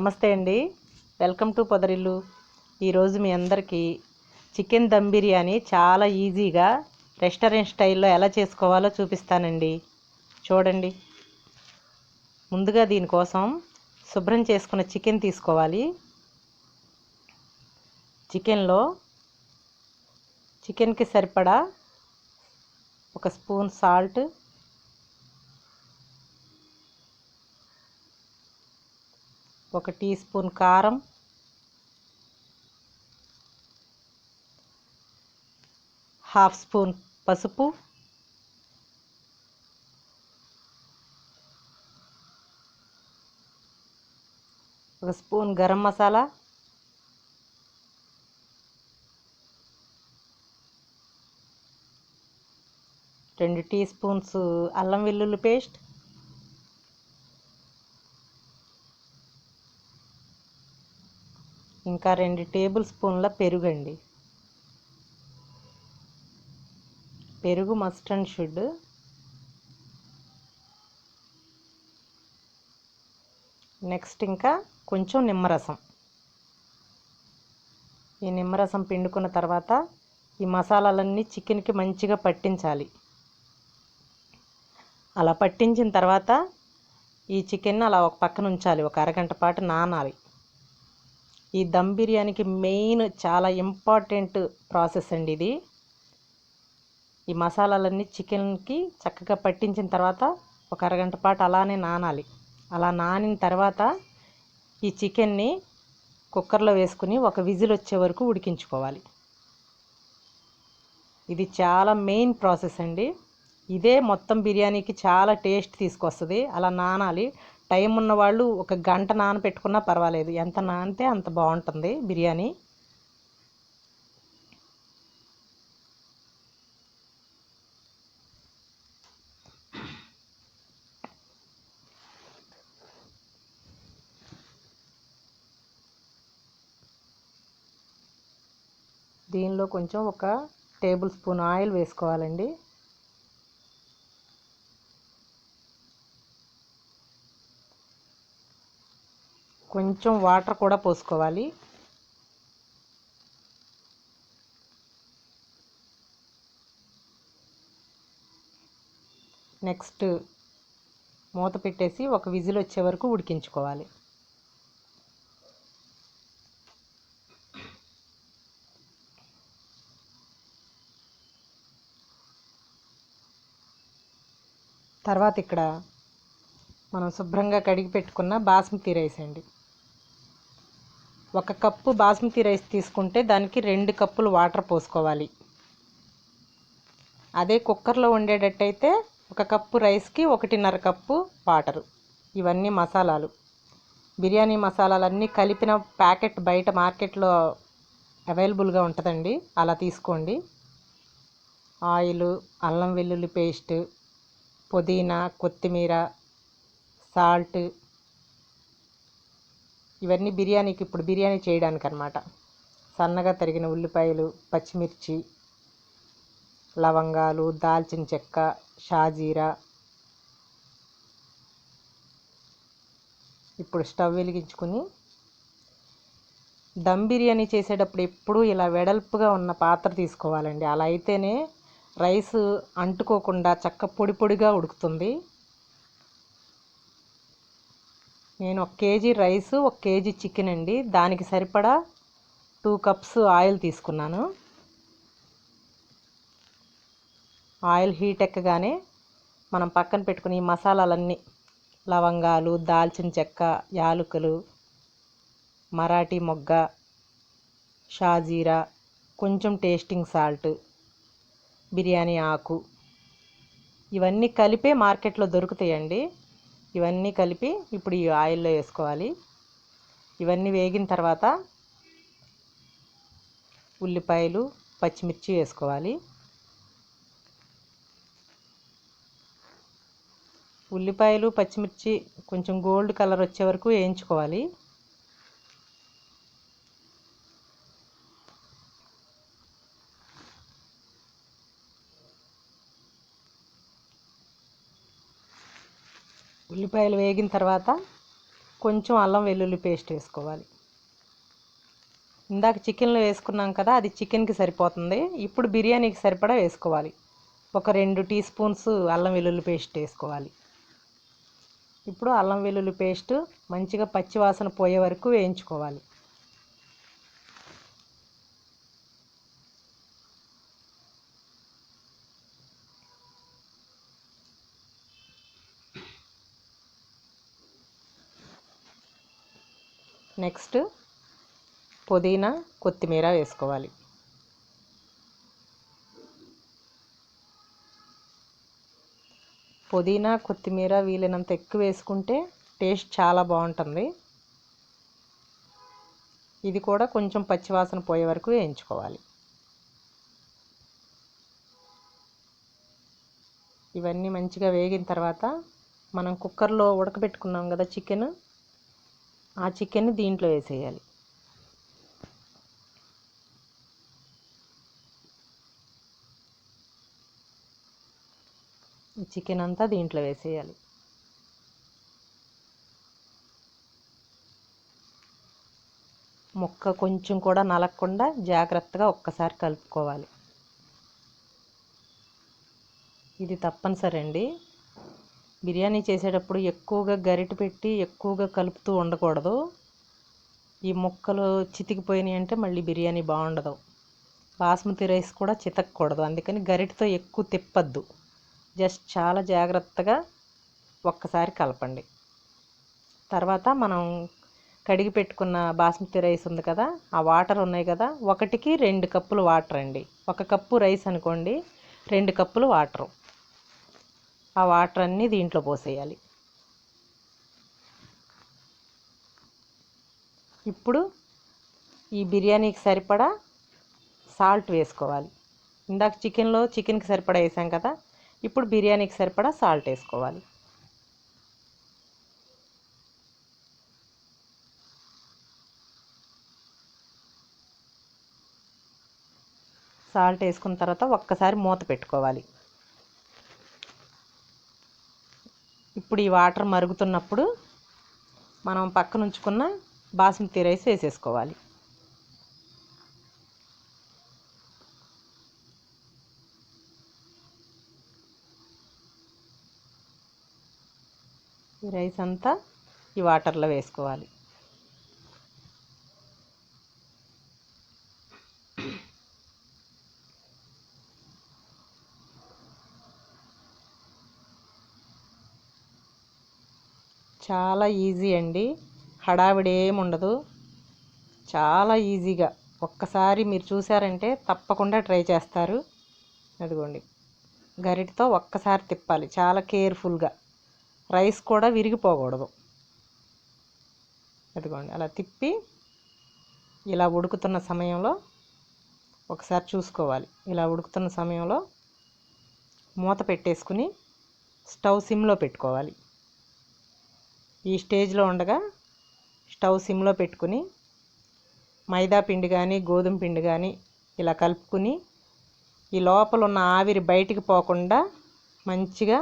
నమస్తే అండి. Welcome to Podarillu. ఈరోజు మీ అందరికీ చికెన్ దమ్ బిర్యానీ చాలా ఈజీగా రెస్టారెంట్ స్టైల్లో ఎలా చేసుకోవాలో చూపిస్తానండి. చూడండి. ముందుగా దీనికోసం శుభ్రం చేసుకున్న చికెన్ తీసుకోవాలి. చికెన్కి సరిపడా ఒక స్పూన్ సాల్ట్, ఒక టీ స్పూన్ కారం, హాఫ్ స్పూన్ పసుపు, ఒక స్పూన్ గరం మసాలా, రెండు టీ స్పూన్స్ అల్లం వెల్లుల్లి పేస్ట్, ఇంకా 2 టేబుల్ స్పూన్ల పెరుగండి. పెరుగు మస్ట్ అండ్ షుడ్. నెక్స్ట్ ఇంకా కొంచెం నిమ్మరసం. ఈ నిమ్మరసం పిండుకున్న తర్వాత ఈ మసాలాలన్నీ చికెన్కి మంచిగా పట్టించాలి. అలా పట్టించిన తర్వాత ఈ చికెన్ అలా ఒక పక్కన ఉంచాలి, ఒక అరగంట పాటు నానాలి. ఈ దమ్ బిర్యానీకి మెయిన్ చాలా ఇంపార్టెంట్ ప్రాసెస్ అండి ఇది. ఈ మసాలాలన్నీ చికెన్కి చక్కగా పట్టించిన తర్వాత ఒక అరగంట పాటు అలానే నానాలి. అలా నానిన తర్వాత ఈ చికెన్ని కుక్కర్లో వేసుకుని ఒక విజిల్ వచ్చే వరకు ఉడికించుకోవాలి. ఇది చాలా మెయిన్ ప్రాసెస్ అండి. ఇదే మొత్తం బిర్యానీకి చాలా టేస్ట్ తీసుకొస్తుంది. అలా నానాలి. టైం ఉన్నవాళ్ళు ఒక గంట నానబెట్టుకున్నా పర్వాలేదు. ఎంత నానితే అంత బాగుంటుంది బిర్యానీ. దీనిలో కొంచెం ఒక టేబుల్ స్పూన్ ఆయిల్ వేసుకోవాలండి. కొంచెం వాటర్ కూడా పోసుకోవాలి. నెక్స్ట్ మూత పెట్టేసి ఒక విజిల్ వచ్చే వరకు ఉడికించుకోవాలి. తర్వాత ఇక్కడ మనం శుభ్రంగా కడిగి పెట్టుకున్న బాస్మతి రైస్ అండి. 1 కప్పు బాస్మతి రైస్ తీసుకుంటే దానికి 2 కప్పులు వాటర్ పోసుకోవాలి. అదే కుక్కర్లో వండేటట్టయితే 1 కప్పు రైస్కి 1.5 కప్పు వాటరు. ఇవన్నీ మసాలాలు, బిర్యానీ మసాలాలన్నీ కలిపిన ప్యాకెట్ బయట మార్కెట్లో అవైలబుల్గా ఉంటుందండి, అలా తీసుకోండి. ఆయిల్, అల్లం వెల్లుల్లి పేస్ట్, పుదీనా, కొత్తిమీర, సాల్ట్, ఇవన్నీ బిర్యానీకి ఇప్పుడు బిర్యానీ చేయడానికి అన్నమాట. సన్నగా తరిగిన ఉల్లిపాయలు, పచ్చిమిర్చి, లవంగాలు, దాల్చిన చెక్క, షాజీరా. ఇప్పుడు స్టవ్ వెలిగించుకుని దమ్ బిర్యానీ చేసేటప్పుడు ఎప్పుడూ ఇలా వెడల్పుగా ఉన్న పాత్ర తీసుకోవాలండి. అలా అయితేనే రైస్ అంటుకోకుండా చక్క పొడి పొడిగా ఉడుకుతుంది. నేను 1 కేజీ రైస్, 1 కేజీ చికెన్ అండి. దానికి సరిపడా 2 కప్స్ ఆయిల్ తీసుకున్నాను. ఆయిల్ హీట్ ఎక్కగానే మనం పక్కన పెట్టుకుని ఈ మసాలాలన్నీ, లవంగాలు, దాల్చిన చెక్క, యాలకులు, మరాఠీ మొగ్గ, షాజీరా, కొంచెం టేస్టింగ్ సాల్ట్, బిర్యానీ ఆకు, ఇవన్నీ కలిపే మార్కెట్లో దొరుకుతాయండి. ఇవన్నీ కలిపి ఇప్పుడు ఈ ఆయిల్లో వేసుకోవాలి. ఇవన్నీ వేగిన తర్వాత ఉల్లిపాయలు, పచ్చిమిర్చి వేసుకోవాలి. ఉల్లిపాయలు, పచ్చిమిర్చి కొంచెం గోల్డ్ కలర్ వచ్చే వరకు వేయించుకోవాలి. ఉల్లిపాయలు వేగిన తర్వాత కొంచెం అల్లం వెల్లుల్లి పేస్ట్ వేసుకోవాలి. ఇందాక చికెన్లో వేసుకున్నాం కదా, అది చికెన్కి సరిపోతుంది. ఇప్పుడు బిర్యానీకి సరిపడా వేసుకోవాలి. ఒక 2 టీ స్పూన్స్ అల్లం వెల్లుల్లి పేస్ట్ వేసుకోవాలి. ఇప్పుడు అల్లం వెల్లుల్లి పేస్ట్ మంచిగా పచ్చివాసన పోయే వరకు వేయించుకోవాలి. నెక్స్ట్ పుదీనా కొత్తిమీర వేసుకోవాలి. పుదీనా కొత్తిమీర వీలైనంత ఎక్కువ వేసుకుంటే టేస్ట్ చాలా బాగుంటుంది. ఇది కూడా కొంచెం పచ్చివాసన పోయే వరకు వేయించుకోవాలి. ఇవన్నీ మంచిగా వేగిన తర్వాత మనం కుక్కర్లో ఉడకబెట్టుకున్నాం కదా చికెన్, ఆ చికెన్ని దీంట్లో వేసేయాలి. ఈ చికెన్ అంతా దీంట్లో వేసేయాలి. ముక్క కొంచెం కూడా నలగకుండా జాగ్రత్తగా ఒక్కసారి కలుపుకోవాలి. ఇది తప్పనిసరి అండి. బిర్యానీ చేసేటప్పుడు ఎక్కువగా గరిటె పెట్టి ఎక్కువగా కలుపుతూ ఉండకూడదు. ఈ ముక్కలు చితికిపోయినాయి అంటే మళ్ళీ బిర్యానీ బాగుండదు. బాస్మతి రైస్ కూడా చితకూడదు, అందుకని గరిటెతో ఎక్కువ తిప్పద్దు. జస్ట్ చాలా జాగ్రత్తగా ఒక్కసారి కలపండి. తర్వాత మనం కడిగి పెట్టుకున్న బాస్మతి రైస్ ఉంది కదా, ఆ వాటర్ ఉన్నాయి కదా, 1కి 2 కప్పులు వాటర్ అండి. 1 కప్పు రైస్ అనుకోండి, 2 కప్పులు వాటరు. ఆ వాటర్ అన్నీ దీంట్లో పోసేయాలి. ఇప్పుడు ఈ బిర్యానీకి సరిపడా సాల్ట్ వేసుకోవాలి. ఇందాక చికెన్కి సరిపడా వేసాం కదా, ఇప్పుడు బిర్యానీకి సరిపడా సాల్ట్ వేసుకోవాలి. సాల్ట్ వేసుకున్న తర్వాత ఒక్కసారి మూత పెట్టుకోవాలి. ఇప్పుడు ఈ వాటర్ మరుగుతున్నప్పుడు మనం పక్కన ఉంచుకున్న బాస్మతి రైస్ వేసేసుకోవాలి. ఈ రైస్ అంతా ఈ వాటర్లో వేసుకోవాలి. చాలా ఈజీ అండి, హడావిడి ఏమి ఉండదు. చాలా ఈజీగా ఒక్కసారి మీరు చూసారంటే తప్పకుండా ట్రై చేస్తారు. అదిగోండి, గరిటతో ఒక్కసారి తిప్పాలి చాలా కేర్ఫుల్గా. రైస్ కూడా విరిగిపోకూడదు. అదిగోండి, అలా తిప్పి ఇలా ఉడుకుతున్న సమయంలో ఒకసారి చూసుకోవాలి. ఇలా ఉడుకుతున్న సమయంలో మూత పెట్టేసుకుని స్టవ్ సిమ్లో పెట్టుకోవాలి. ఈ స్టేజ్లో ఉండగా స్టవ్ సిమ్లో పెట్టుకుని మైదా పిండి కానీ గోధుమ పిండి కానీ ఇలా కలుపుకుని ఈ లోపల ఉన్న ఆవిరి బయటికి పోకుండా మంచిగా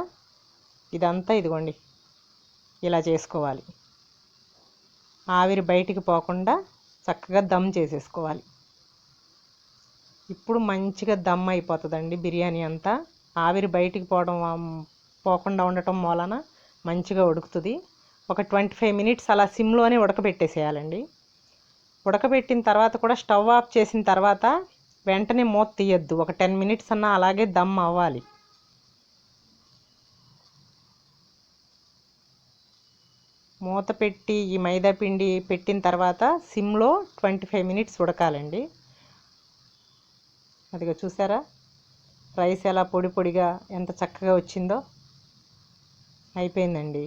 ఇదంతా ఇదిగోండి ఇలా చేసుకోవాలి. ఆవిరి బయటికి పోకుండా చక్కగా దమ్ చేసేసుకోవాలి. ఇప్పుడు మంచిగా దమ్ అయిపోతుందండి బిర్యానీ అంతా. ఆవిరి బయటికి పోకుండా ఉండటం మూలన మంచిగా ఉడుకుతుంది. ఒక 25 మినిట్స్ అలా సిమ్లోనే ఉడకబెట్టేసేయాలండి. ఉడకబెట్టిన తర్వాత కూడా స్టవ్ ఆఫ్ చేసిన తర్వాత వెంటనే మూత తీయద్దు. ఒక 10 మినిట్స్ అన్నా అలాగే దమ్ అవ్వాలి. మూత పెట్టి ఈ మైదా పిండి పెట్టిన తర్వాత సిమ్లో 25 మినిట్స్ ఉడకాలండి. అదిగా చూసారా, రైస్ ఎలా పొడి పొడిగా ఎంత చక్కగా వచ్చిందో. అయిపోయిందండి,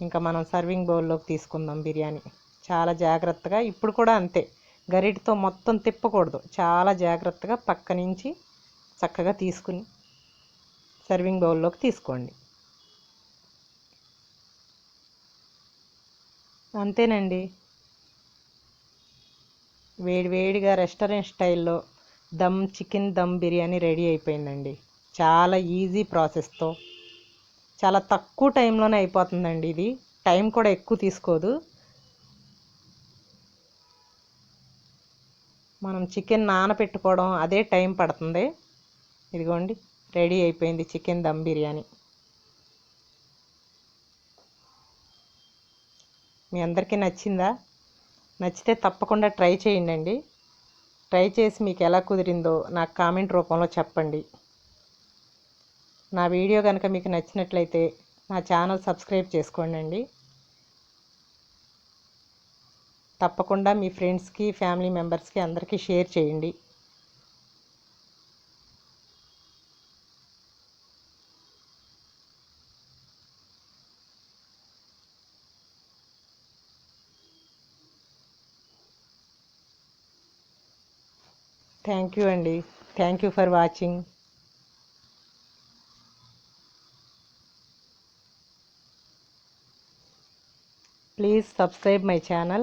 ఇంకా మనం సర్వింగ్ బౌల్లోకి తీసుకుందాం బిర్యానీ. చాలా జాగ్రత్తగా, ఇప్పుడు కూడా అంతే, గరిటతో మొత్తం తిప్పకూడదు. చాలా జాగ్రత్తగా పక్క నుంచి చక్కగా తీసుకుని సర్వింగ్ బౌల్లోకి తీసుకోండి. అంతేనండి, వేడివేడిగా రెస్టారెంట్ స్టైల్లో చికెన్ దమ్ బిర్యానీ రెడీ అయిపోయిందండి. చాలా ఈజీ ప్రాసెస్తో చాలా తక్కువ టైంలోనే అయిపోతుందండి. ఇది టైం కూడా ఎక్కువ తీసుకోదు. మనం చికెన్ నానబెట్టుకోవడం అదే టైం పడుతుంది. ఇదిగోండి, రెడీ అయిపోయింది చికెన్ దమ్ బిర్యానీ. మీ అందరికీ నచ్చిందా? నచ్చితే తప్పకుండా ట్రై చేయండి. ట్రై చేసి మీకు ఎలా కుదిరిందో నాకు కామెంట్ రూపంలో చెప్పండి. నా వీడియో కనుక మీకు నచ్చినట్లయితే నా ఛానల్ సబ్స్క్రైబ్ చేసుకోండి. తప్పకుండా మీ ఫ్రెండ్స్కి, ఫ్యామిలీ మెంబర్స్కి అందరికీ షేర్ చేయండి. థ్యాంక్ యూ అండి. Thank you for watching. Please subscribe my channel.